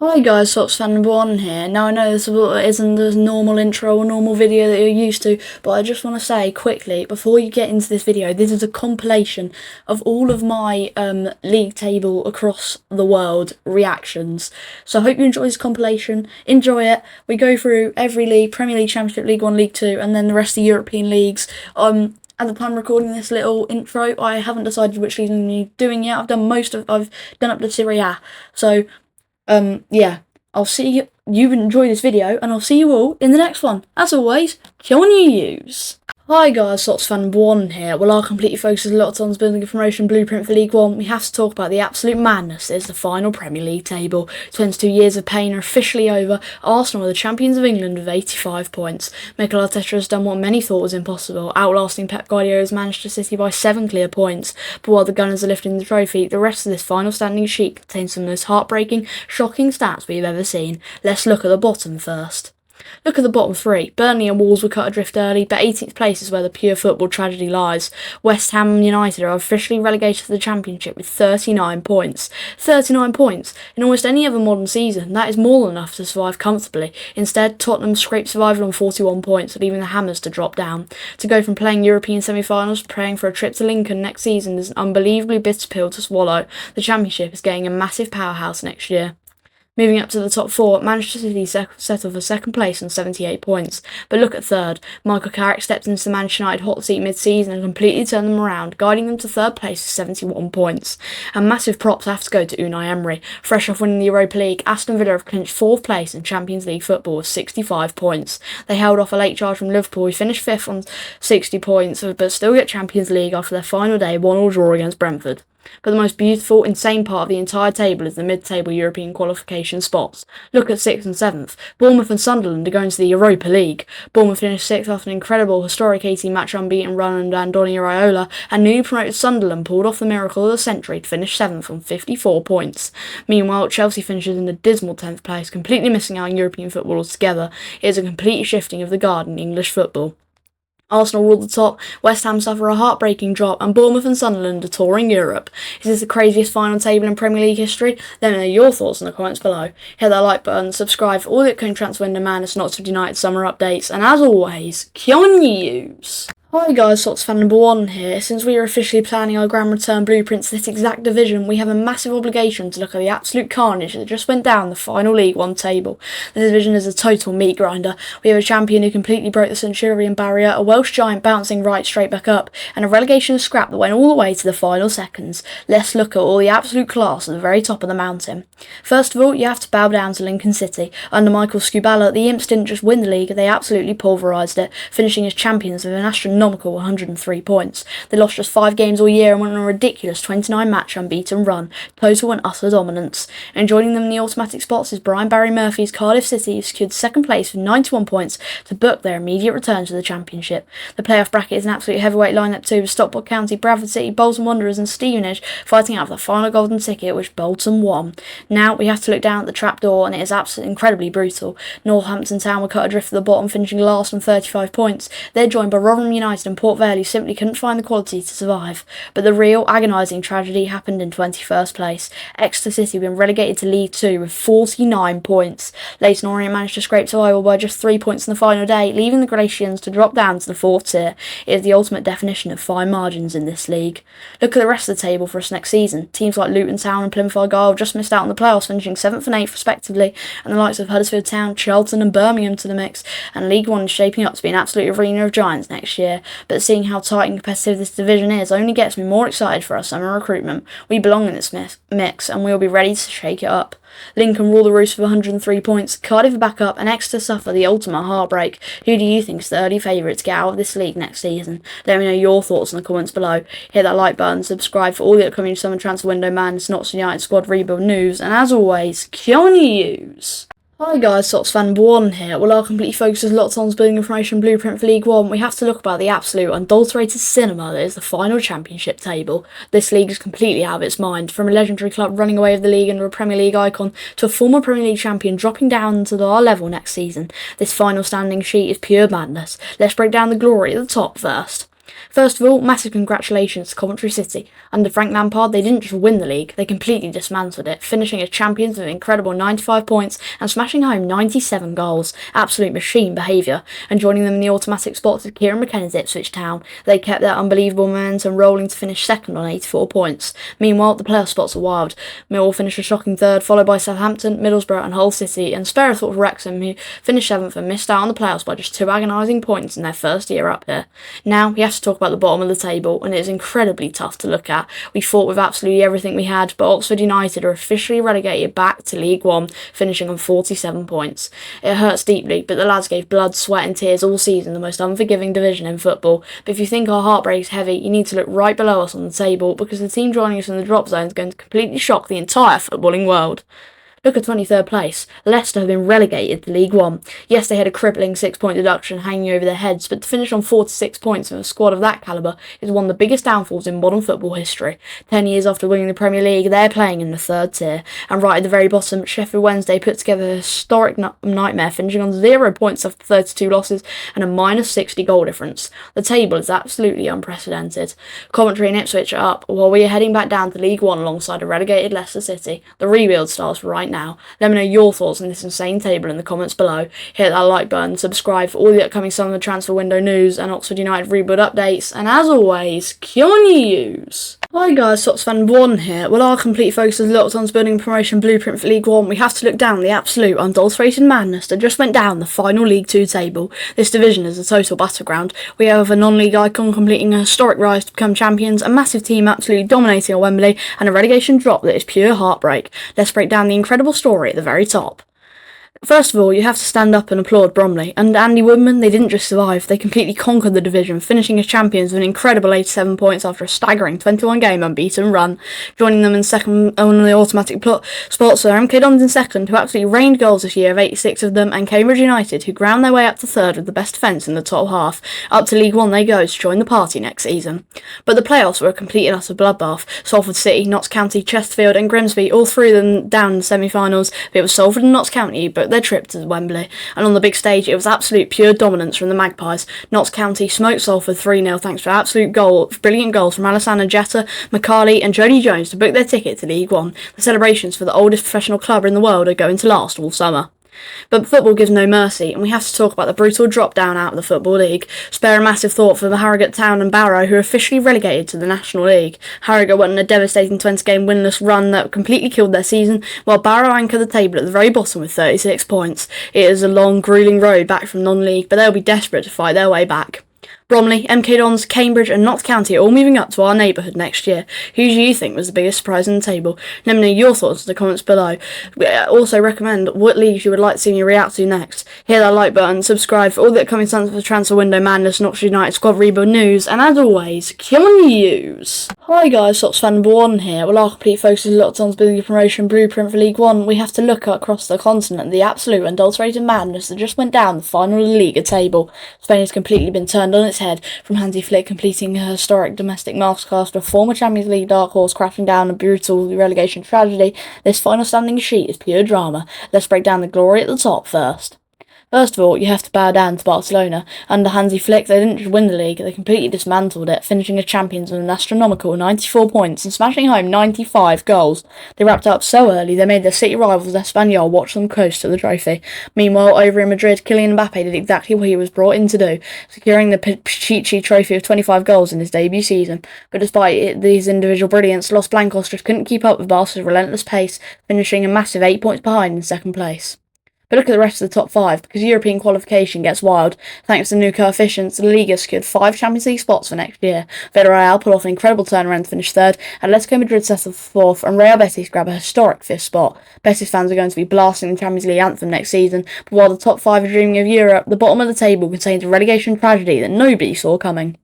Hi guys, Sox fan number one here. Now I know this isn't the normal intro or normal video that you're used to, but I just want to say quickly, before you get into this video, this is a compilation of all of my league table across the world reactions. So I hope you enjoy this compilation, enjoy it. We go through every league, Premier League, Championship, League 1, League 2, and then the rest of the European leagues. At the time of recording this little intro, I haven't decided which league I'm doing yet. I've done up to Serie A. So yeah, I'll see you enjoy this video, and I'll see you all in the next one. As always, kill on you use. Hi guys, Sox fan number one here. Well, our completely focuses a lot on building a promotion blueprint for League 1. We have to talk about the absolute madness that is the final Premier League table. 22 years of pain are officially over. Arsenal are the champions of England with 85 points. Mikel Arteta has done what many thought was impossible, outlasting Pep Guardiola's Manchester City by 7 clear points. But while the Gunners are lifting the trophy, the rest of this final standing sheet contains some of the most heartbreaking, shocking stats we've ever seen. Let's look at the bottom first. Look at the bottom three. Burnley and Wolves were cut adrift early, but 18th place is where the pure football tragedy lies. West Ham United are officially relegated to the Championship with 39 points. 39 points! In almost any other modern season, that is more than enough to survive comfortably. Instead, Tottenham scraped survival on 41 points, leaving the Hammers to drop down. To go from playing European semi-finals to praying for a trip to Lincoln next season is an unbelievably bitter pill to swallow. The Championship is getting a massive powerhouse next year. Moving up to the top four, Manchester City settled for second place on 78 points. But look at third. Michael Carrick stepped into the Manchester United hot seat mid-season and completely turned them around, guiding them to third place with 71 points. And massive props have to go to Unai Emery. Fresh off winning the Europa League, Aston Villa have clinched fourth place in Champions League football with 65 points. They held off a late charge from Liverpool, who finished fifth on 60 points, but still get Champions League after their final day 1-1 draw against Brentford. But the most beautiful, insane part of the entire table is the mid-table European qualification spots. Look at 6th and 7th. Bournemouth and Sunderland are going to the Europa League. Bournemouth finished 6th after an incredible, historic 18-match unbeaten run under Andoni Iraola, and newly promoted Sunderland pulled off the miracle of the century to finish 7th on 54 points. Meanwhile, Chelsea finishes in the dismal 10th place, completely missing out on European football altogether. It is a complete shifting of the guard in English football. Arsenal rule the top, West Ham suffer a heartbreaking drop, and Bournemouth and Sunderland are touring Europe. Is this the craziest final table in Premier League history? Let me know your thoughts in the comments below. Hit that like button, subscribe for all the upcoming transfer window madness and Oxford United summer updates, and as always, Kion News! Hi guys, Sox fan number one here. Since we are officially planning our grand return blueprints to this exact division, we have a massive obligation to look at the absolute carnage that just went down the final League 1 table. The division is a total meat grinder. We have a champion who completely broke the Centurion barrier, a Welsh giant bouncing right straight back up, and a relegation scrap that went all the way to the final seconds. Let's look at all the absolute class at the very top of the mountain. First of all, you have to bow down to Lincoln City. Under Michael Scubala, the Imps didn't just win the league, they absolutely pulverised it, finishing as champions with an astronomical 103 points. They lost just 5 games all year and went on a ridiculous 29-match unbeaten run, total and utter dominance. And joining them in the automatic spots is Brian Barry Murphy's Cardiff City, who secured second place with 91 points to book their immediate return to the Championship. The playoff bracket is an absolute heavyweight lineup too, with Stockport County, Bradford City, Bolton Wanderers and Stevenage fighting out for the final golden ticket, which Bolton won. Now we have to look down at the trapdoor, and it is absolutely incredibly brutal. Northampton Town were cut adrift at the bottom, finishing last on 35 points. They're joined by Rotherham United and Port Vale, who simply couldn't find the quality to survive. But the real agonising tragedy happened in 21st place. Exeter City have been relegated to League 2 with 49 points. Leyton Orient managed to scrape survival by just 3 points in the final day, leaving the Galatians to drop down to the 4th tier. It is the ultimate definition of fine margins in this league. Look at the rest of the table for us next season. Teams like Luton Town and Plymouth Argyle just missed out on the playoffs, finishing 7th and 8th respectively, and the likes of Huddersfield Town, Charlton and Birmingham to the mix, and League 1 is shaping up to be an absolute arena of giants next year. But seeing how tight and competitive this division is only gets me more excited for our summer recruitment. We belong in this mix, and we will be ready to shake it up. Lincoln rule the roost with 103 points, Cardiff are back up, and Exeter suffer the ultimate heartbreak. Who do you think is the early favourite to get out of this league next season? Let me know your thoughts in the comments below. Hit that like button, subscribe for all the upcoming summer transfer window madness, Oxford United squad rebuild news, and as always, Kion News! Hi guys, Sox fan number one here. Well, our completely focuses lots on building a promotion blueprint for League 1. We have to look about the absolute unadulterated cinema that is the final Championship table. This league is completely out of its mind, from a legendary club running away with the league under a Premier League icon to a former Premier League champion dropping down to our level next season. This final standing sheet is pure madness. Let's break down the glory at the top first. First of all, massive congratulations to Coventry City. Under Frank Lampard, they didn't just win the league, they completely dismantled it, finishing as champions with an incredible 95 points and smashing home 97 goals. Absolute machine behaviour. And joining them in the automatic spots is Kieran McKenna's Ipswich Town. They kept their unbelievable momentum rolling to finish second on 84 points. Meanwhile, the playoff spots are wild. Millwall finished a shocking third, followed by Southampton, Middlesbrough and Hull City, and spare a thought for Wrexham, who finished seventh and missed out on the playoffs by just 2 agonising points in their first year up here. Now, we have to talk about the bottom of the table, and it is incredibly tough to look at. We fought with absolutely everything we had, but Oxford United are officially relegated back to League One, finishing on 47 points. It hurts deeply, but the lads gave blood, sweat and tears all season, the most unforgiving division in football. But if you think our heartbreak is heavy, you need to look right below us on the table, because the team joining us in the drop zone is going to completely shock the entire footballing world. Look at 23rd place. Leicester have been relegated to League One. Yes, they had a crippling 6-point deduction hanging over their heads, but to finish on 46 points with a squad of that calibre is one of the biggest downfalls in modern football history. 10 years after winning the Premier League, they're playing in the third tier. And right at the very bottom, Sheffield Wednesday put together a historic nightmare, finishing on 0 points after 32 losses and a minus 60 goal difference. The table is absolutely unprecedented. Coventry and Ipswich are up, while we are heading back down to League One alongside a relegated Leicester City. The rebuild starts right now. Let me know your thoughts on this insane table in the comments below. Hit that like button, subscribe for all the upcoming summer transfer window news and Oxford United rebuild updates, and as always, Kion News! Hi guys, Sox fan 1 here. Well, our complete focus is locked on building a promotion blueprint for League One. We have to look down the absolute unadulterated madness that just went down the final League 2 table. This division is a total battleground. We have a non-league icon completing a historic rise to become champions, a massive team absolutely dominating at Wembley, and a relegation drop that is pure heartbreak. Let's break down the incredible story at the very top. First of all, you have to stand up and applaud Bromley. Under Andy Woodman, they didn't just survive, they completely conquered the division, finishing as champions with an incredible 87 points after a staggering 21-game unbeaten run. Joining them in second on the automatic spots are MK Dons in second, who absolutely rained goals this year, of 86 of them, and Cambridge United, who ground their way up to third with the best defence in the top half. Up to League One they go to join the party next season. But the playoffs were a complete and utter bloodbath. Salford City, Notts County, Chesterfield and Grimsby, all three of them down in the semi-finals, but it was Salford and Notts County but their trip to Wembley, and on the big stage it was absolute pure dominance from the Magpies. Notts County smoked Salford 3-0 thanks to brilliant goals from Alessandro Jetta, McCarley and Jody Jones to book their ticket to League One. The celebrations for the oldest professional club in the world are going to last all summer. But football gives no mercy, and we have to talk about the brutal drop down out of the Football League. Spare a massive thought for the Harrogate Town and Barrow, who are officially relegated to the National League. Harrogate went on a devastating 20-game winless run that completely killed their season, while Barrow anchor the table at the very bottom with 36 points. It is a long, gruelling road back from non-league, but they'll be desperate to fight their way back. Bromley, MK Dons, Cambridge and Notts County are all moving up to our neighbourhood next year. Who do you think was the biggest surprise in the table? Let me know your thoughts in the comments below. Also recommend what leagues you would like to see me react to next. Hit that like button, subscribe for all the upcoming transfer window madness and Oxford United squad rebuild news, and as always, Kill News! Hi guys, Sox fan 1 here. Well, our complete focus is locked on building a promotion blueprint for League One. We have to look across the continent, the absolute unadulterated madness that just went down the final Liga table. Spain has completely been turned on its head, from Hansi Flick completing a historic domestic masterclass to a former Champions League dark horse crashing down a brutal relegation tragedy. This final standing sheet is pure drama. Let's break down the glory at the top first. First of all, you have to bow down to Barcelona. Under Hansi Flick, they didn't just win the league, they completely dismantled it, finishing as champions with an astronomical 94 points and smashing home 95 goals. They wrapped up so early, they made their city rivals Espanyol watch them coast to the trophy. Meanwhile, over in Madrid, Kylian Mbappe did exactly what he was brought in to do, securing the Pichichi trophy of 25 goals in his debut season. But despite these individual brilliance, Los Blancos just couldn't keep up with Barca's relentless pace, finishing a massive 8 points behind in second place. But look at the rest of the top 5, because European qualification gets wild. Thanks to new coefficients, the Liga secured 5 Champions League spots for next year. Villarreal pulled off an incredible turnaround to finish 3rd, Atletico Madrid settled for 4th, and Real Betis grab a historic 5th spot. Betis fans are going to be blasting the Champions League anthem next season, but while the top 5 are dreaming of Europe, the bottom of the table contains a relegation tragedy that nobody saw coming.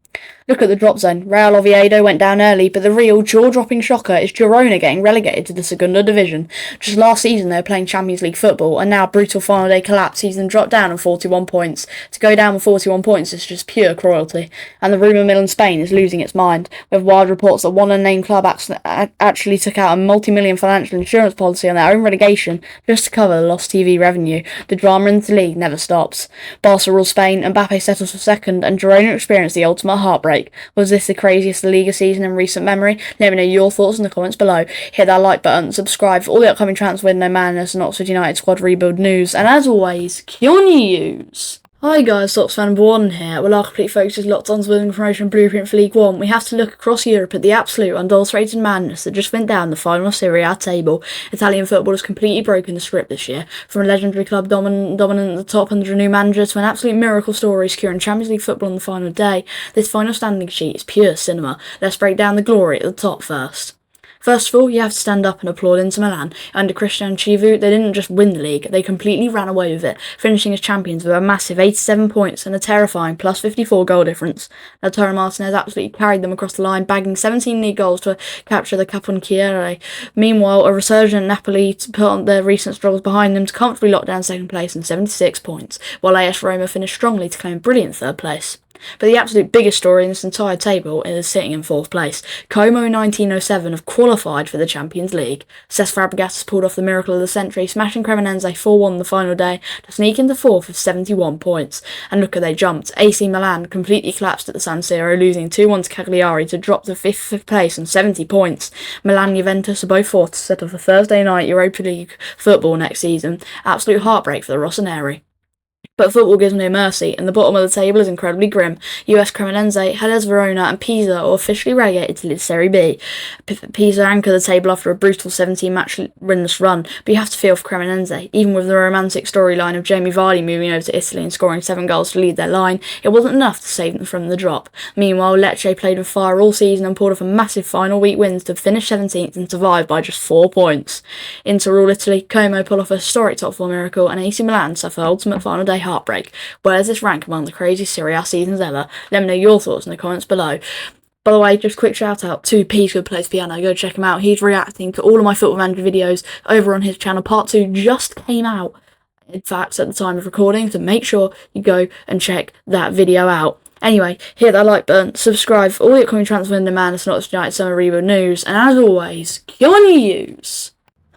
Look at the drop zone. Real Oviedo went down early, but the real jaw-dropping shocker is Girona getting relegated to the Segunda Division. Just last season they were playing Champions League football, and now brutal final day collapse sees them drop down on 41 points. To go down with 41 points is just pure cruelty. And the rumour mill in Spain is losing its mind, with wild reports that one unnamed club actually took out a multi-million financial insurance policy on their own relegation just to cover the lost TV revenue. The drama in the league never stops. Barca rules Spain, Mbappe settles for second, and Girona experienced the ultimate heartbreak heartbreak. Was this the craziest Liga season in recent memory? Let me know your thoughts in the comments below. Hit that like button, subscribe for all the upcoming transfer window madness and Oxford United squad rebuild news, and as always, Kion. Hi guys, Sox fan number 1 here. Well, our complete focus is locked on to building promotion blueprint for League One. We have to look across Europe at the absolute unadulterated madness that just went down the final Serie A table. Italian football has completely broken the script this year. From a legendary club dominant at the top under a new manager to an absolute miracle story securing Champions League football on the final day, this final standing sheet is pure cinema. Let's break down the glory at the top first. First of all, you have to stand up and applaud Inter Milan. Under Cristiano Chivu, they didn't just win the league, they completely ran away with it, finishing as champions with a massive 87 points and a terrifying plus 54 goal difference. Lautaro Martinez absolutely carried them across the line, bagging 17 league goals to capture the Caponchiere. Meanwhile, a resurgent Napoli to put on their recent struggles behind them to comfortably lock down second place and 76 points, while AS Roma finished strongly to claim brilliant third place. But the absolute biggest story in this entire table is sitting in 4th place. Como in 1907 have qualified for the Champions League. Cesc Fabregas has pulled off the miracle of the century, smashing Cremonese 4-1 on the final day to sneak into 4th with 71 points. And look how they jumped. AC Milan completely collapsed at the San Siro, losing 2-1 to Cagliari to drop to 5th place on 70 points. Milan and Juventus are both 4th to set off a Thursday night Europa League football next season. Absolute heartbreak for the Rossoneri. But football gives no mercy, and the bottom of the table is incredibly grim. US Cremonese, Hellas Verona and Pisa are officially relegated to Serie B. Pisa anchor the table after a brutal 17-match winless run, but you have to feel for Cremonese. Even with the romantic storyline of Jamie Vardy moving over to Italy and scoring 7 goals to lead their line, it wasn't enough to save them from the drop. Meanwhile, Lecce played with fire all season and pulled off a massive final week wins to finish 17th and survive by just 4 points. Inter all Italy, Como pull off a historic top 4 miracle, and AC Milan suffer ultimate final day heartbreak. Where does this rank among the craziest Serie A seasons ever? Let me know your thoughts in the comments below. By the way, just quick shout out to P's Good Plays Piano. Go check him out. He's reacting to all of my Football Manager videos over on his channel. Part 2 just came out, in fact, at the time of recording, so make sure you go and check that video out. Anyway, hit that like button, subscribe for all the upcoming transfer window madness and Oxford United summer rebuild news, and as always, Kion.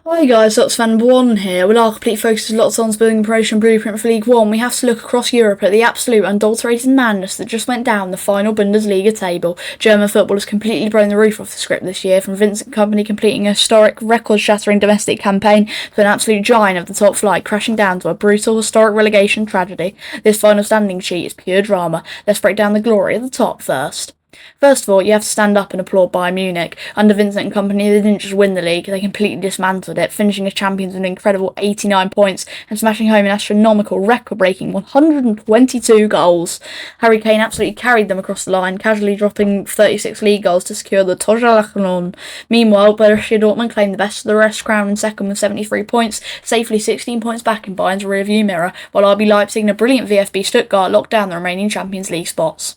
Hi guys, Sox fan number 1 here. With our complete focus is lots on building promotion blueprint for League One, we have to look across Europe at the absolute unadulterated madness that just went down the final Bundesliga table. German football has completely blown the roof off the script this year, from Vincent Kompany completing a historic, record-shattering domestic campaign to an absolute giant of the top flight, crashing down to a brutal, historic relegation tragedy. This final standing sheet is pure drama. Let's break down the glory at the top first. First of all, you have to stand up and applaud Bayern Munich. Under Vincent Kompany, they didn't just win the league, they completely dismantled it, finishing as champions with an incredible 89 points and smashing home an astronomical, record-breaking 122 goals. Harry Kane absolutely carried them across the line, casually dropping 36 league goals to secure the Torjalakalon. Meanwhile, Borussia Dortmund claimed the best of the rest, crowned in second with 73 points, safely 16 points back in Bayern's rearview mirror, while RB Leipzig and a brilliant VfB Stuttgart locked down the remaining Champions League spots.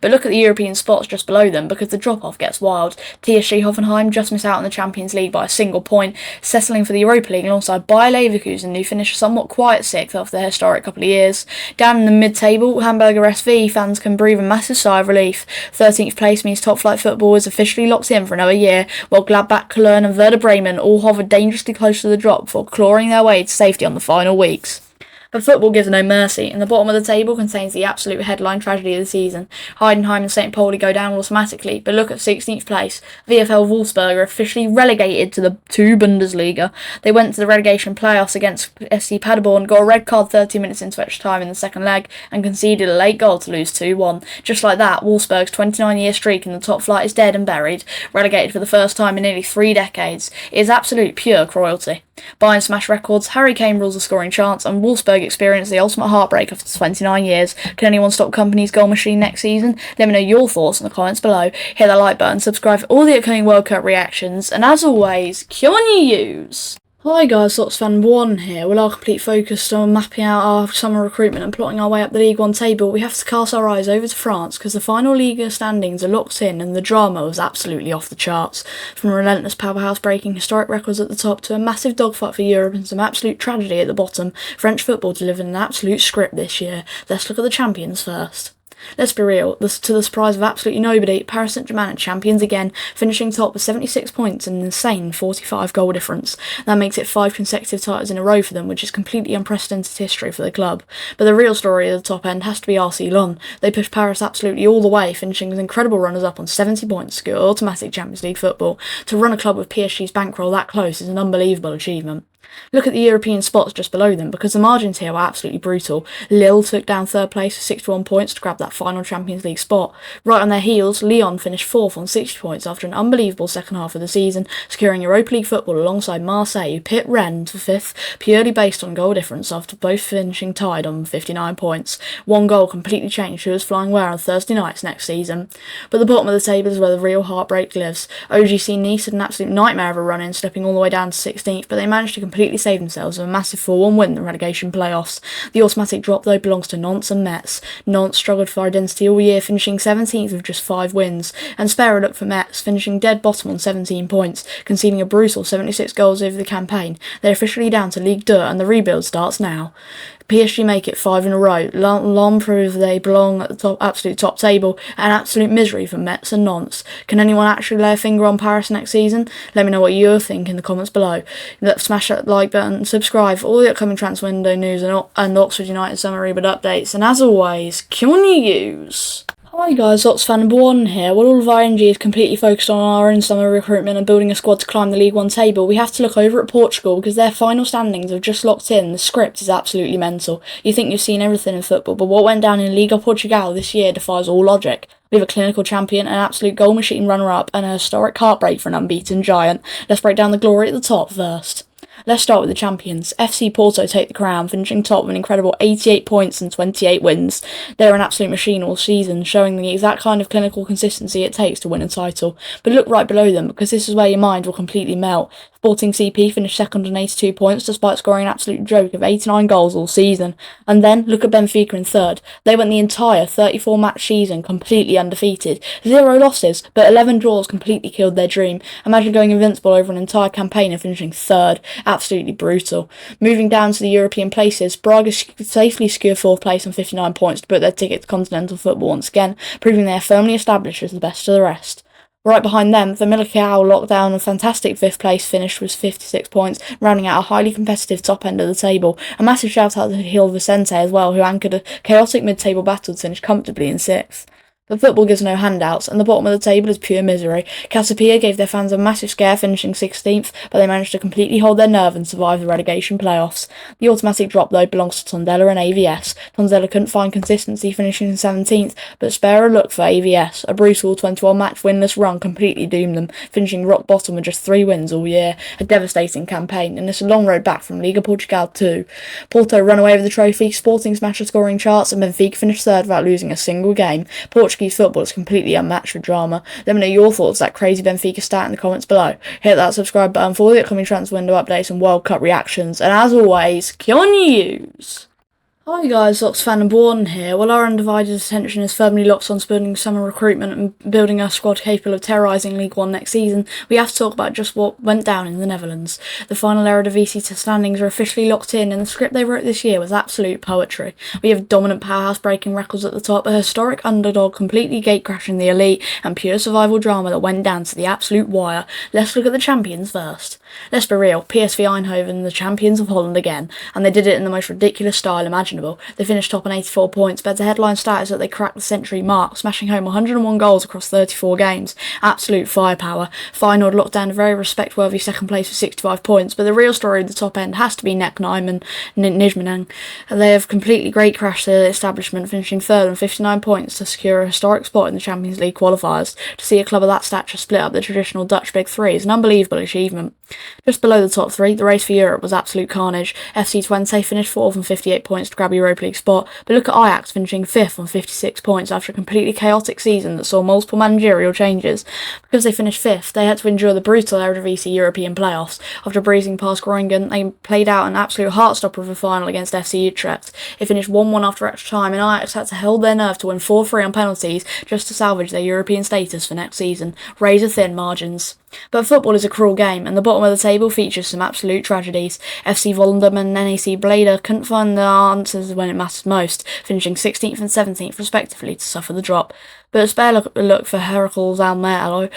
But look at the European spots just below them, because the drop-off gets wild. TSG Hoffenheim just miss out on the Champions League by a single point, settling for the Europa League alongside Bayer Leverkusen, who finished a somewhat quiet 6th after their historic couple of years. Down in the mid-table, Hamburger SV fans can breathe a massive sigh of relief. 13th place means top-flight football is officially locked in for another year, while Gladbach, Cologne and Werder Bremen all hover dangerously close to the drop before clawing their way to safety on the final weeks. But football gives no mercy, and the bottom of the table contains the absolute headline tragedy of the season. Heidenheim and St. Pauli go down automatically, but look at 16th place. VfL Wolfsburg are officially relegated to the 2 Bundesliga. They went to the relegation playoffs against SC Paderborn, got a red card 30 minutes into extra time in the second leg, and conceded a late goal to lose 2-1. Just like that, Wolfsburg's 29-year streak in the top flight is dead and buried. Relegated for the first time in nearly 3 decades. It is absolute pure cruelty. Bayern smash records, Harry Kane rules the scoring chance, and Wolfsburg experience the ultimate heartbreak after 29 years. Can anyone stop Kompany's goal machine next season? Let me know your thoughts in the comments below. Hit that like button, subscribe for all the upcoming World Cup reactions, and as always, Kion. Hi guys, Sox fan number 1 here. With our complete focus on mapping out our summer recruitment and plotting our way up the League One table, we have to cast our eyes over to France, because the final Liga standings are locked in and the drama was absolutely off the charts. From a relentless powerhouse breaking historic records at the top to a massive dogfight for Europe and some absolute tragedy at the bottom, French football delivered an absolute script this year. Let's look at the champions first. Let's be real, to the surprise of absolutely nobody, Paris Saint-Germain are champions again, finishing top with 76 points and an insane 45 goal difference. That makes it 5 consecutive titles in a row for them, which is completely unprecedented history for the club. But the real story at the top end has to be RC Lens. They pushed Paris absolutely all the way, finishing as incredible runners-up on 70 points to secure automatic Champions League football. To run a club with PSG's bankroll that close is an unbelievable achievement. Look at the European spots just below them, because the margins here were absolutely brutal. Lille took down third place with 61 points to grab that final Champions League spot. Right on their heels, Lyon finished fourth on 60 points after an unbelievable second half of the season, securing Europa League football alongside Marseille, who pit Rennes for fifth, purely based on goal difference after both finishing tied on 59 points. One goal completely changed who was flying where on Thursday nights next season. But the bottom of the table is where the real heartbreak lives. OGC Nice had an absolute nightmare of a run-in, slipping all the way down to 16th, but they managed to completely save themselves with a massive 4-1 win in the relegation playoffs. The automatic drop, though, belongs to Nantes and Metz. Nantes struggled for identity all year, finishing 17th with just 5 wins, and spare a look for Metz, finishing dead bottom on 17 points, conceding a brutal 76 goals over the campaign. They're officially down to Ligue 2, and the rebuild starts now. PSG make it 5 in a row. Lens prove they belong at the top, absolute top table, and absolute misery for Metz and Nantes. Can anyone actually lay a finger on Paris next season? Let me know what you think in the comments below. Smash that like button, subscribe for all the upcoming transfer window news and Oxford United summer rebuild updates, and as always, keep on your use. Hi guys, Ox fan number 1 here. While all of our energy is completely focused on our own summer recruitment and building a squad to climb the League 1 table, we have to look over at Portugal because their final standings have just locked in. The script is absolutely mental. You think you've seen everything in football, but what went down in Liga Portugal this year defies all logic. We have a clinical champion, an absolute goal machine runner-up, and a historic heartbreak for an unbeaten giant. Let's break down the glory at the top first. Let's start with the champions. FC Porto take the crown, finishing top with an incredible 88 points and 28 wins. They're an absolute machine all season, showing the exact kind of clinical consistency it takes to win a title. But look right below them, because this is where your mind will completely melt. Sporting CP finished second on 82 points despite scoring an absolute joke of 89 goals all season. And then look at Benfica in third. They went the entire 34 match season completely undefeated. 0 losses, but 11 draws completely killed their dream. Imagine going invincible over an entire campaign and finishing third. Absolutely brutal. Moving down to the European places, Braga safely secure 4th place on 59 points to book their ticket to continental football once again, proving they are firmly established as the best of the rest. Right behind them, Famalicão locked down a fantastic 5th place finish with 56 points, rounding out a highly competitive top end of the table. A massive shout out to Gil Vicente as well, who anchored a chaotic mid-table battle to finish comfortably in 6th. But football gives no handouts, and the bottom of the table is pure misery. Casapia gave their fans a massive scare, finishing 16th, but they managed to completely hold their nerve and survive the relegation playoffs. The automatic drop, though, belongs to Tondela and AVS. Tondela couldn't find consistency, finishing 17th, but spare a look for AVS. A brutal 21-match winless run completely doomed them, finishing rock bottom with just 3 wins all year. A devastating campaign, and it's a long road back from Liga Portugal too. Porto run away with the trophy, Sporting smashed the scoring charts, and Benfica finished third without losing a single game. Portuguese football is completely unmatched for drama. Let me know your thoughts on that crazy Benfica stat in the comments below. Hit that subscribe button for all the upcoming transfer window updates and World Cup reactions. And as always, keep on your use. Hi guys, Ox fan number 1 here. While our undivided attention is firmly locked on building summer recruitment and building a squad capable of terrorising League 1 next season, we have to talk about just what went down in the Netherlands. The final Eredivisie standings are officially locked in, and the script they wrote this year was absolute poetry. We have dominant powerhouse breaking records at the top, a historic underdog completely gatecrashing the elite, and pure survival drama that went down to the absolute wire. Let's look at the champions first. Let's be real, PSV Eindhoven, the champions of Holland again, and they did it in the most ridiculous style imaginable. They finished top on 84 points, but the headline stat is that they cracked the century mark, smashing home 101 goals across 34 games. Absolute firepower. Feyenoord locked down a very respect-worthy second place with 65 points, but the real story of the top end has to be Nek Nijmegen. They have completely great crashed their establishment, finishing third on 59 points to secure a historic spot in the Champions League qualifiers. To see a club of that stature split up the traditional Dutch Big Three is an unbelievable achievement. Just below the top 3, the race for Europe was absolute carnage. FC Twente finished 4th on 58 points to grab a Europa League spot, but look at Ajax finishing 5th on 56 points after a completely chaotic season that saw multiple managerial changes. Because they finished 5th, they had to endure the brutal Eredivisie European playoffs. After breezing past Groningen, they played out an absolute heartstopper of a final against FC Utrecht. It finished 1-1 after extra time, and Ajax had to hold their nerve to win 4-3 on penalties just to salvage their European status for next season. Razor thin margins. But football is a cruel game, and the bottom of the table features some absolute tragedies. FC Volendam and NEC Bleda couldn't find the answers when it mattered most, finishing 16th and 17th respectively to suffer the drop. But a spare look for Heracles Almelo.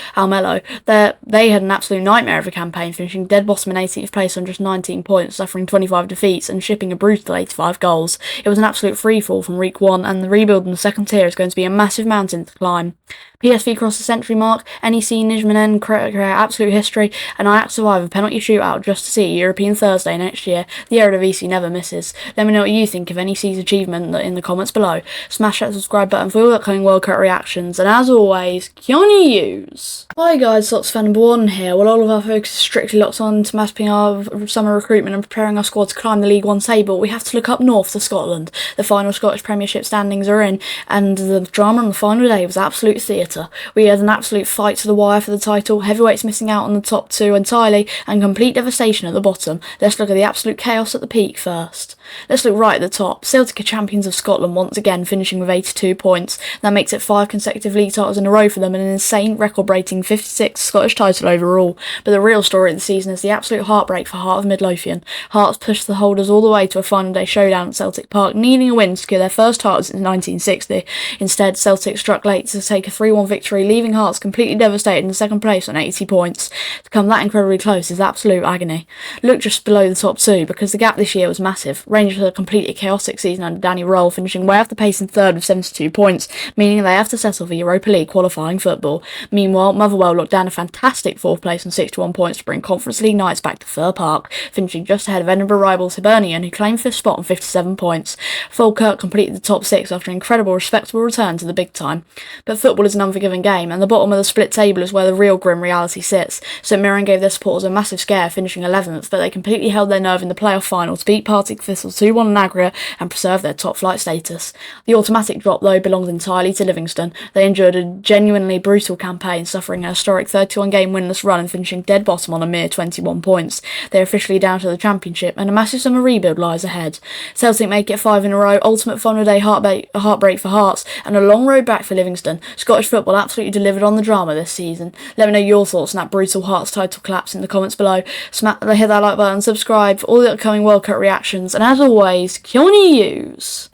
They had an absolute nightmare of a campaign, finishing dead bottom in 18th place on just 19 points, suffering 25 defeats and shipping a brutal 85 goals. It was an absolute freefall from week 1, and the rebuild in the second tier is going to be a massive mountain to climb. PSV crossed the century mark, NEC Nijmegen create absolute history, and Ajax survive a penalty shootout just to see European Thursday next year. The Eredivisie never misses. Let me know what you think of NEC's achievement in the comments below. Smash that subscribe button for all the upcoming World Cup reactions, and as always, Kioni Hughes. Hi guys, Sox fan number 1 here. Well, all of our focus is strictly locked on to mapping our summer recruitment and preparing our squad to climb the League One table. We have to look up north to Scotland. The final Scottish Premiership standings are in, and the drama on the final day was absolute theatre. We had an absolute fight to the wire for the title, heavyweights missing out on the top 2 entirely, and complete devastation at the bottom. Let's look at the absolute chaos at the peak first. Let's look right at the top. Celtic are champions of Scotland once again, finishing with 82 points. That makes it 5 consecutive league titles in a row for them, and an insane record-breaking 56th Scottish title overall. But the real story of the season is the absolute heartbreak for Heart of Midlothian. Hearts pushed the holders all the way to a final day showdown at Celtic Park, needing a win to secure their first title since 1960. Instead, Celtic struck late to take a 3-1 victory, leaving Hearts completely devastated in second place on 80 points. To come that incredibly close is absolute agony. Look just below the top 2, because the gap this year was massive. Rangers had a completely chaotic season under Danny Roll, finishing way off the pace in 3rd with 72 points, meaning they have to settle for Europa League qualifying football. Meanwhile, Motherwell looked down a fantastic 4th place on 61 points to bring Conference League nights back to Fir Park, finishing just ahead of Edinburgh rivals Hibernian, who claimed 5th spot on 57 points. Falkirk completed the top 6 after an incredible, respectable return to the big time. But football is an unforgiving game, and the bottom of the split table is where the real grim reality sits. St Mirren gave their supporters a massive scare, finishing 11th, but they completely held their nerve in the playoff final to beat Partick Thistle 2-1 in aggregate and preserve their top flight status. The automatic drop, though, belongs entirely to Livingston. They endured a genuinely brutal campaign, suffering a historic 31 game winless run and finishing dead bottom on a mere 21 points. They are officially down to the Championship, and a massive summer rebuild lies ahead. Celtic make it 5 in a row, ultimate final day heartbreak for Hearts, and a long road back for Livingston. Scottish football absolutely delivered on the drama this season. Let me know your thoughts on that brutal Hearts title collapse in the comments below. Hit that like button, subscribe for all the upcoming World Cup reactions, and as always, Kioni Hughes.